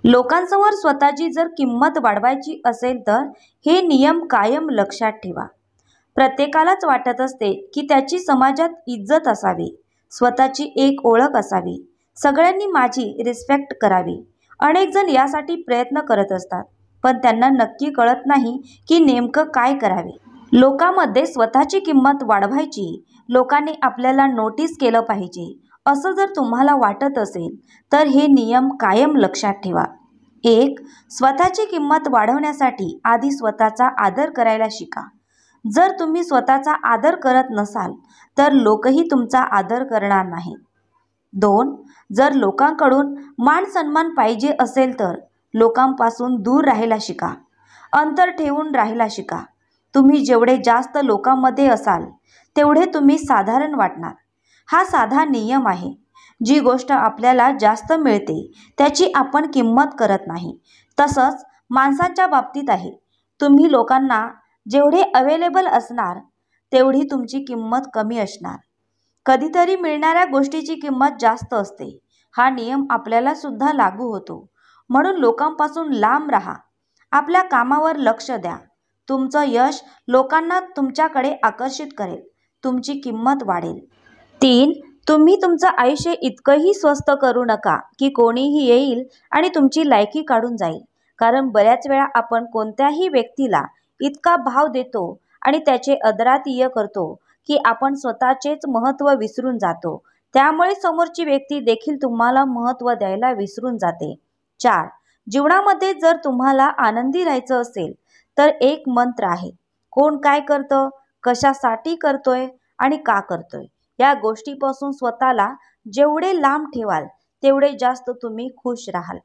लोकांसमोर स्वतःची जर किंमत वाढवायची असेल तर हे नियम कायम लक्षात ठेवा. प्रत्येकालाच वाटत असते की त्याची समाजात इज्जत असावी, स्वतःची एक ओळख असावी, सगळ्यांनी माझी रिस्पेक्ट करावी. अनेक जण यासाठी प्रयत्न करत असतात, पण त्यांना नक्की कळत नाही की नेमकं काय करावे. लोकांमध्ये स्वतःची किंमत वाढवायची, लोकांनी आपल्याला नोटीस केलं पाहिजे असं जर तुम्हाला वाटत असेल तर हे नियम कायम लक्षात ठेवा. 1. स्वतःची किंमत वाढवण्यासाठी आधी स्वतःचा आदर करायला शिका. जर तुम्ही स्वतःचा आदर करत नसाल तर लोकही तुमचा आदर करणार नाहीत. 2. जर लोकांकडून मान सन्मान पाहिजे असेल तर लोकांपासून दूर राहायला शिका. अंतर ठेवून राहायला शिका. तुम्ही जेवढे जास्त लोकांमध्ये असाल तेवढे तुम्ही साधारण वाटणार. हा साधा नियम आहे. जी गोष्ट आपल्याला जास्त मिळते त्याची आपण किंमत करत नाही. तसंच माणसांच्या बाबतीत आहे. तुम्ही लोकांना जेवढे अवेलेबल असणार तेवढी तुमची किंमत कमी असणार. कधीतरी मिळणाऱ्या गोष्टीची किंमत जास्त असते. हा नियम आपल्याला सुद्धा लागू होतो. म्हणून लोकांपासून लांब राहा. आपल्या कामावर लक्ष द्या. तुमचं यश लोकांना तुमच्याकडे आकर्षित करेल. तुमची किंमत वाढेल. 3. तुम्ही तुमचं आयुष्य इतकंही स्वस्त करू नका की कोणीही येईल आणि तुमची लायकी काढून जाईल. कारण बऱ्याच वेळा आपण कोणत्याही व्यक्तीला इतका भाव देतो आणि त्याचे अदरातीय करतो की आपण स्वतःचेच महत्त्व विसरून जातो. त्यामुळे समोरची व्यक्ती देखील तुम्हाला महत्त्व द्यायला विसरून जाते. 4. जीवनामध्ये जर तुम्हाला आनंदी राहायचं असेल तर एक मंत्र आहे. कोण काय करतं, कशासाठी करतोय आणि का करतोय या गोष्टीपासून स्वतःला जेवढे लांब ठेवाल तेवढे जास्त तुम्ही खुश राहाल.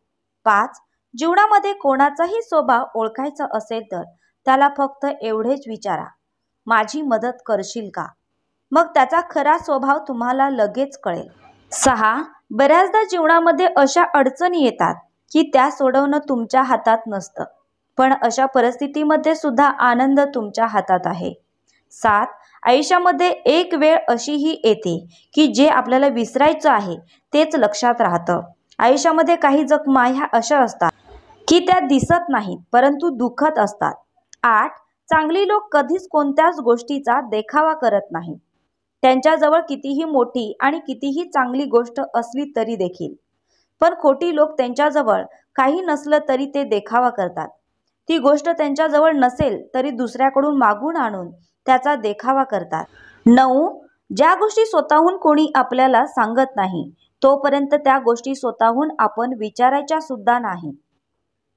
5. जीवनामध्ये कोणाचाही स्वभाव ओळखायचा असेल तर त्याला फक्त एवढेच विचारा, माझी मदत करशील का? मग त्याचा खरा स्वभाव तुम्हाला लगेच कळेल. 6. बऱ्याचदा जीवनामध्ये अशा अडचणी येतात की त्या सोडवणं तुमच्या हातात नसतं, पण अशा परिस्थितीमध्ये सुद्धा आनंद तुमच्या हातात आहे. 7. आयुष्यामध्ये एक वेळ अशीही येते की जे आपल्याला विसरायचं आहे तेच लक्षात राहतं. आयुष्यामध्ये काही जखमा ह्या अशा असतात की त्या दिसत नाहीत परंतु दुखत असतात. 8. चांगली लोक कधीच कोणत्याच गोष्टीचा देखावा करत नाहीत. त्यांच्याजवळ कितीही मोठी आणि कितीही चांगली गोष्ट असली तरी देखील. पण खोटी लोक त्यांच्याजवळ काही नसलं तरी ते देखावा करतात. ती गोष्ट त्यांच्याजवळ नसेल तरी दुसऱ्याकडून मागून आणून त्याचा देखावा करतात. 9. ज्या गोष्टी स्वतःहून कोणी आपल्याला सांगत नाही तोपर्यंत त्या गोष्टी स्वतःहून आपण विचारायच्या सुद्धा नाही.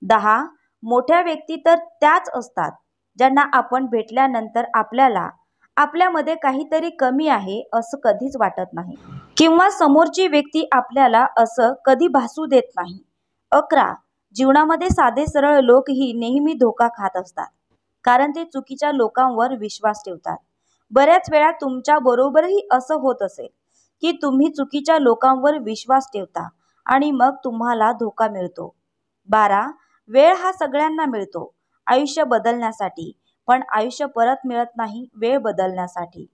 10. मोठ्या व्यक्ती तर त्याच असतात ज्यांना आपण भेटल्यानंतर आपल्याला आपल्यामध्ये काहीतरी कमी आहे असं कधीच वाटत नाही किंवा समोरची व्यक्ती आपल्याला असं कधी भासू देत नाही. 11. जीवनामध्ये साधे सरळ लोकही नेहमी धोका खात असतात कारण ते चुकीच्या लोकांवर विश्वास ठेवतात. बऱ्याच वेळा तुमच्या बरोबरही असं होत असेल की तुम्ही चुकीच्या लोकांवर विश्वास ठेवता आणि मग तुम्हाला धोका मिळतो. 12. वेळ हा सगळ्यांना मिळतो आयुष्य बदलण्यासाठी, पण आयुष्य परत मिळत नाही वेळ बदलण्यासाठी.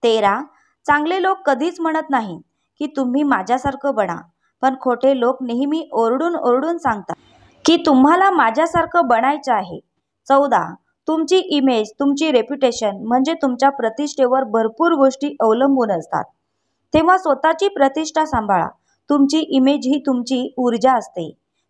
13. चांगले लोक कधीच म्हणत नाहीत की तुम्ही माझ्यासारखं बना, पण खोटे लोक नेहमी ओरडून ओरडून सांगतात की तुम्हाला माझ्यासारखं बनायचं आहे. 14. तुमची इमेज, तुमची रेप्युटेशन म्हणजे तुमच्या प्रतिष्ठेवर भरपूर गोष्टी अवलंबून असतात. तेव्हा स्वतःची प्रतिष्ठा सांभाळा. तुमची इमेज ही तुमची ऊर्जा असते.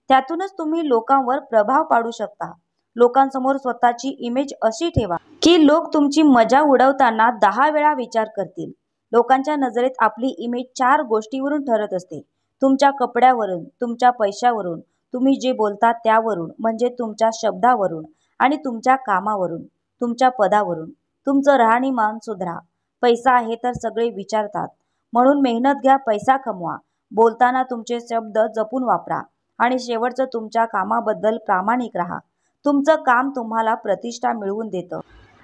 त्यातूनच तुम्ही लोकांवर प्रभाव पाडू शकता. लोकांसमोर स्वतःची इमेज अशी ठेवा की लोक तुमची मजा उडवताना 10 वेळा विचार करतील. लोकांच्या नजरेत आपली इमेज 4 गोष्टीवरून ठरत असते. तुमच्या कपड्यावरून, तुमच्या पैशावरून, तुम्ही जे बोलता त्यावरून म्हणजे तुमच्या शब्दावरून आणि तुमच्या कामावरून, तुमच्या पदावरून. तुमचं राहणीमान सुधरा. पैसा आहे तर सगळे विचारतात, म्हणून मेहनत घ्या, पैसा कमवा. बोलताना तुमचे शब्द जपून वापरा आणि शेवटचं तुमच्या कामाबद्दल प्रामाणिक राहा. तुमचं काम तुम्हाला प्रतिष्ठा मिळवून देतं.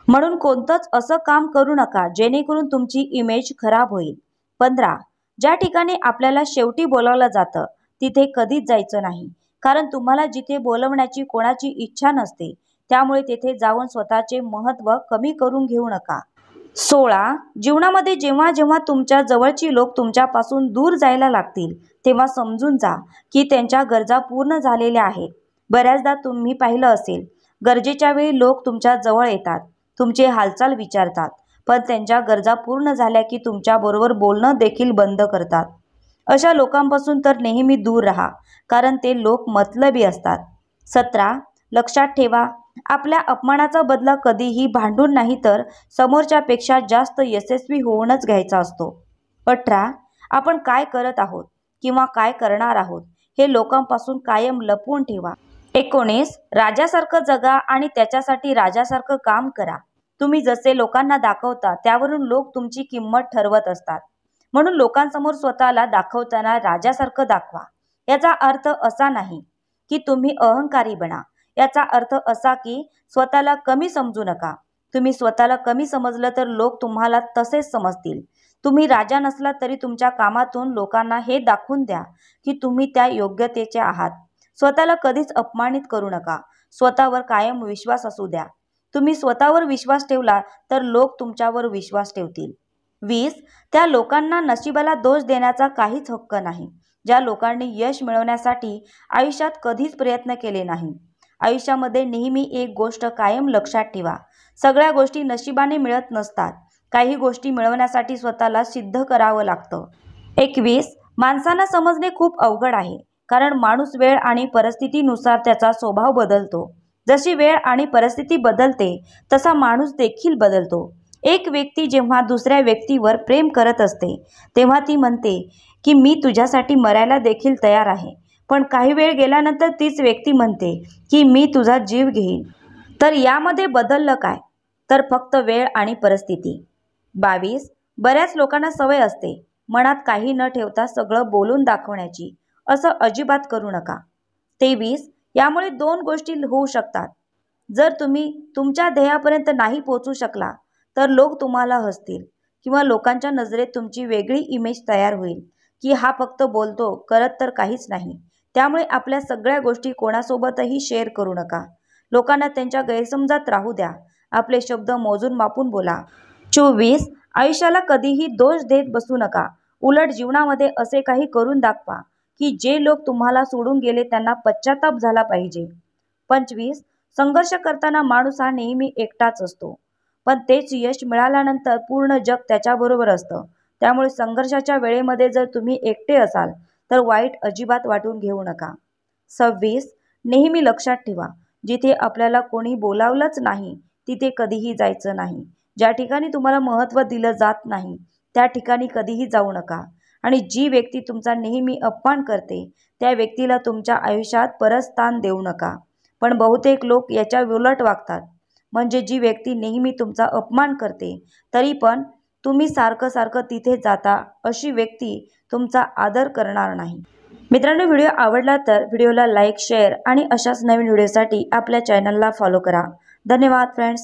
म्हणून कोणतंच असं काम करू नका जेणेकरून तुमची इमेज खराब होईल. 15. ज्या ठिकाणी आपल्याला शेवटी बोलावलं जातं तिथे कधीच जायचं नाही, कारण तुम्हाला जिथे बोलवण्याची कोणाची इच्छा नसते. त्यामुळे तेथे जाऊन स्वतःचे महत्त्व कमी करून घेऊ नका. 16. जीवनामध्ये जेव्हा जेव्हा तुमच्या जवळची लोक तुमच्यापासून दूर जायला लागतील तेव्हा समजून जा की त्यांच्या गरजा पूर्ण झालेल्या आहेत. बऱ्याचदा तुम्ही पाहिलं असेल, गरजेच्या वेळी लोक तुमच्या जवळ येतात, तुमचे हालचाल विचारतात, पण त्यांच्या गरजा पूर्ण झाल्या की तुमच्याबरोबर बोलणं देखील बंद करतात. अशा लोकांपासून तर नेहमी दूर राहा, कारण ते लोक मतलबी असतात. 17. लक्षात ठेवा, आपल्या अपमानाचा बदला कधीही भांडून नाही तर समोरच्यापेक्षा जास्त यशस्वी होऊनच घ्यायचा असतो. 18. आपण काय करत आहोत किंवा काय करणार आहोत हे लोकांपासून कायम लपवून ठेवा. 19. राजासारखं जगा आणि त्याच्यासाठी राजासारखं काम करा. तुम्ही जसे लोकांना दाखवता त्यावरून लोक तुमची किंमत ठरवत असतात. म्हणून लोकांसमोर स्वतःला दाखवताना राजासारखं दाखवा. याचा अर्थ असा नाही की तुम्ही अहंकारी बना. याचा अर्थ असा की स्वतःला कमी समजू नका. तुम्ही स्वतःला कमी समजलं तर लोक तुम्हाला तसेच समजतील. तुम्ही राजा नसला तरी तुमच्या कामातून लोकांना हे दाखवून द्या की तुम्ही त्या योग्यतेचे आहात. स्वतःला कधीच अपमानित करू नका. स्वतःवर कायम विश्वास असू द्या. तुम्ही स्वतःवर विश्वास ठेवला तर लोक तुमच्यावर विश्वास ठेवतील. 20. त्या लोकांना नशिबाला दोष देण्याचा काहीच हक्क नाही, ज्या लोकांनी यश मिळवण्यासाठी आयुष्यात कधीच प्रयत्न केले नाही. आयुष्यामध्ये नेहमी एक गोष्ट कायम लक्षात ठेवा, सगळ्या गोष्टी नशिबाने मिळत नसतात. काही गोष्टी मिळवण्यासाठी स्वतःला सिद्ध करावं लागतं. 21. माणसांना समजणे खूप अवघड आहे, कारण माणूस वेळ आणि परिस्थितीनुसार त्याचा स्वभाव बदलतो. जशी वेळ आणि परिस्थिती बदलते तसा माणूस देखील बदलतो. एक व्यक्ती जेव्हा दुसऱ्या व्यक्तीवर प्रेम करत असते तेव्हा ती म्हणते की मी तुझ्यासाठी मरायला देखील तयार आहे. पण काही वेळ गेल्यानंतर तीच व्यक्ती म्हणते की मी तुझा जीव घेईन. तर यामध्ये बदललं काय? तर फक्त वेळ आणि परिस्थिती. 22. बऱ्याच लोकांना सवय असते मनात काही न ठेवता सगळं बोलून दाखवण्याची. असं अजिबात करू नका. 23. यामुळे 2 गोष्टी होऊ शकतात. जर तुम्ही तुमच्या ध्येयापर्यंत नाही पोहोचू शकला तर लोक तुम्हाला हसतील किंवा लोकांच्या नजरेत तुमची वेगळी इमेज तयार होईल की हा फक्त बोलतो, करत तर काहीच नाही. त्यामुळे आपल्या सगळ्या गोष्टी कोणासोबतही शेअर करू नका. लोकांना त्यांच्या गैरसमजात राहू द्या. आपले शब्द मोजून मापून बोला. 24. आयुष्याला कधीही दोष देत बसू नका. उलट जीवनामध्ये असे काही करून दाखवा की जे लोक तुम्हाला सोडून गेले त्यांना पश्चाताप झाला पाहिजे. 25. संघर्ष करताना माणूस हा नेहमी एकटाच असतो, पण तेच यश मिळाल्यानंतर पूर्ण जग त्याच्याबरोबर असतं. त्यामुळे संघर्षाच्या वेळेमध्ये जर तुम्ही एकटे असाल तर वाईट अजिबात वाटून घेऊ नका. 26. नेहमी लक्षात ठेवा, जिथे आपल्याला कोणी बोलावलंच नाही तिथे कधीही जायचं नाही. ज्या ठिकाणी तुम्हाला महत्त्व दिलं जात नाही त्या ठिकाणी कधीही जाऊ नका. आणि जी व्यक्ती तुमचा नेहमी अपमान करते त्या व्यक्तीला तुमच्या आयुष्यात परत स्थान देऊ नका. पण बहुतेक लोक याच्या उलट वागतात. म्हणजे जी व्यक्ती नेहमी तुमचा अपमान करते तरी पण तुम्ही सारखं तिथे जाता, अशी व्यक्ती तुमचा आदर करणार नाही. मित्रांनो, व्हिडिओ आवडला तर व्हिडिओला लाईक, शेअर आणि अशाच नवीन व्हिडिओसाठी आपल्या चॅनलला फॉलो करा. धन्यवाद फ्रेंड्स.